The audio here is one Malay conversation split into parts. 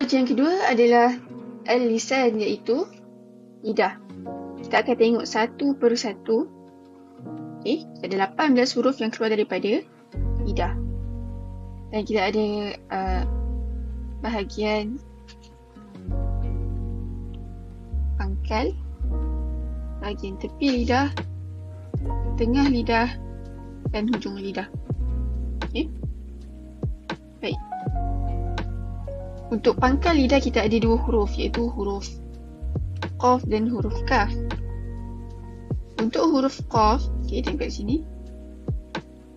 Yang kedua adalah al-lisan, iaitu lidah. Kita akan tengok satu persatu. Ada 18 huruf yang keluar daripada lidah. Dan kita ada bahagian pangkal, bahagian tepi lidah, tengah lidah dan hujung lidah. Baik. Untuk pangkal lidah kita ada dua huruf, iaitu huruf qaf dan huruf kaf. Untuk huruf qaf, tengok kat sini.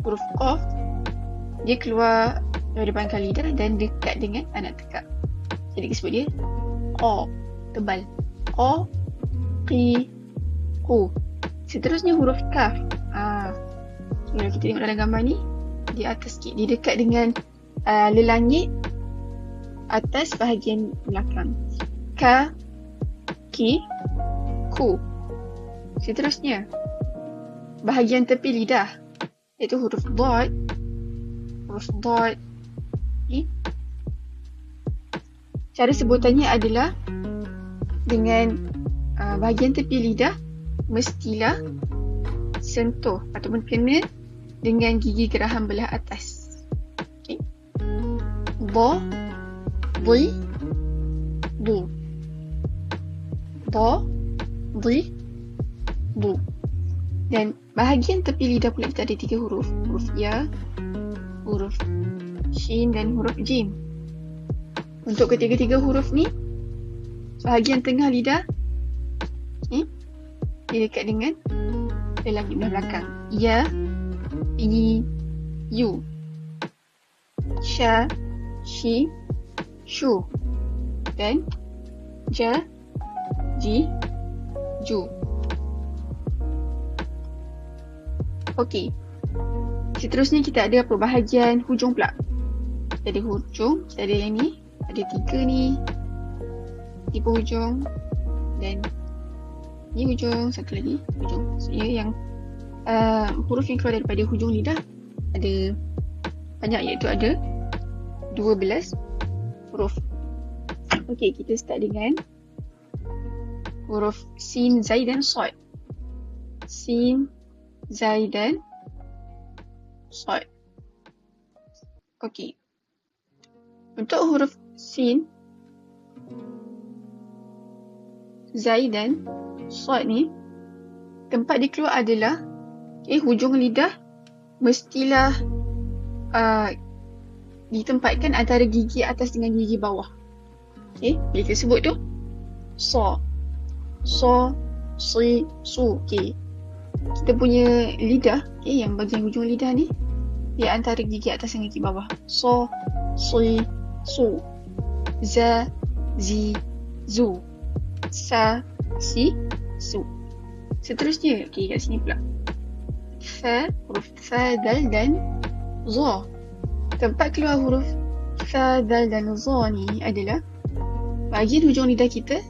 Huruf qaf dia keluar dari pangkal lidah dan dekat dengan anak tekak. Jadi kita sebut dia qa, tebal. Qa, qi, qu. Seterusnya huruf kaf. Kalau kita tengok dalam gambar ni, di atas sikit, dia dekat dengan lelangit atas bahagian belakang. Ka, ki, ku. Seterusnya bahagian tepi lidah, iaitu huruf dad. Huruf dad. Cara sebutannya adalah dengan bahagian tepi lidah mestilah sentuh ataupun kena dengan gigi geraham belah atas. Ba, di, du. Ba, di, du. Dan bahagian tepi lidah pula kita ada 3 huruf. Huruf ya, huruf shin dan huruf jim. Untuk ketiga-tiga huruf ni, bahagian tengah lidah dia dekat dengan lelangit belah belakang. Ya, i, yu. Sha, shi, shu. Dan ja, ji, ju. Okey. Seterusnya kita ada bahagian hujung pula. Kita ada hujung, kita ada yang ni. Ada 3 ni. 3 hujung. Dan ni hujung, satu lagi hujung. Maksudnya yang huruf yang keluar daripada hujung lidah ada banyak, iaitu ada 12 huruf. Okey, kita start dengan huruf sin, zai dan sad. Sin, zai dan sad. Okey. Untuk huruf sin, zai dan sad ni, tempat dia keluar adalah hujung lidah mestilah ditempatkan antara gigi atas dengan gigi bawah. Bila kita sebut tu sa, sa, si, su. Kita punya lidah, yang bahagian hujung lidah ni, dia antara gigi atas dengan gigi bawah. Sa, si, su. Za, zi, zu. Sa, si, su. Seterusnya, kat sini pula. Fa, huruf fa, dal dan za. Tempat keluar huruf fa, dal dan za ni adalah bahagian hujung lidah kita,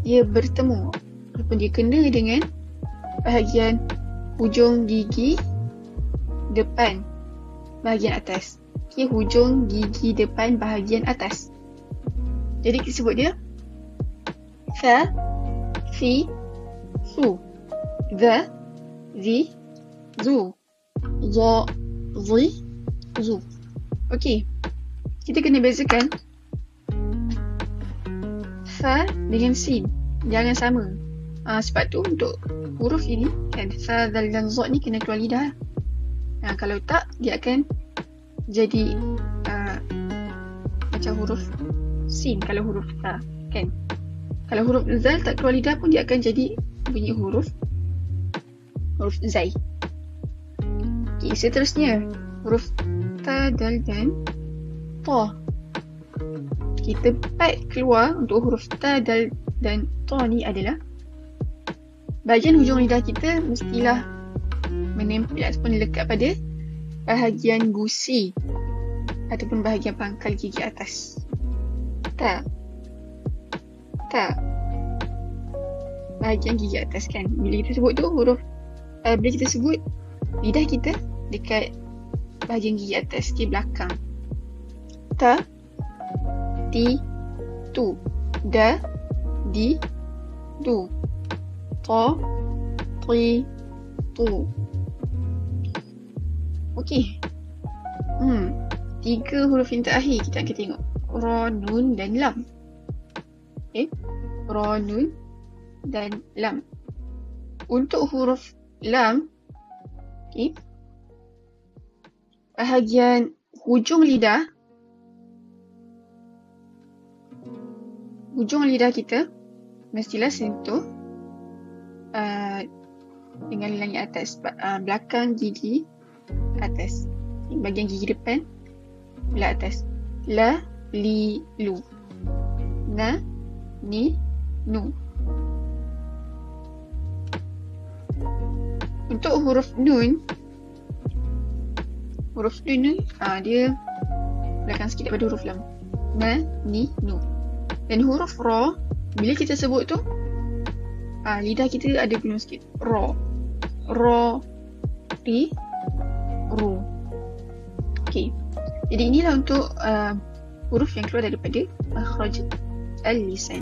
dia bertemu ataupun dia kena dengan bahagian hujung gigi depan bahagian atas. Hujung gigi depan bahagian atas. Jadi kita sebut dia fa, fi, su. Za, zi, zu. Za, zi, zu. Okey. Kita kena bezakan fa dengan sin. Jangan sama. Sebab tu untuk huruf ini kan, fa, dal dan za ni kena keluar lidah. Kalau tak, dia akan jadi macam huruf sin kalau huruf fa kan. Kalau huruf zal tak keluar lidah pun dia akan jadi bunyi huruf zai. Okay, seterusnya huruf ta, dal dan ta. Tempat keluar untuk huruf ta, dal dan ta ni adalah bahagian hujung lidah kita mestilah menempel ataupun lekat pada bahagian gusi ataupun bahagian pangkal gigi atas. Ta, ta, bahagian gigi atas kan. Bila kita sebut tu huruf bila kita sebut, lidah kita dekat bahagian gigi atas, ke belakang. Ta, ti, tu. Da, di, du. Ta, ti, tu. Okey. 3 huruf yang terakhir kita akan tengok. Ra, nun dan lam. Okay. Ra, nun dan lam. Untuk huruf lam, okay, bahagian hujung lidah kita mestilah sentuh dengan langit atas, belakang gigi atas, bahagian gigi depan belah atas. La, li, lu. Na, ni, nu. Untuk huruf nun ni dia belakang sikit daripada huruf lam. Na, ni, nu. Dan huruf ra, bila kita sebut tu lidah kita ada gulung sikit. Ra, ra, ri, ru. Okey. Jadi inilah untuk huruf yang keluar daripada makhraj al-lisan.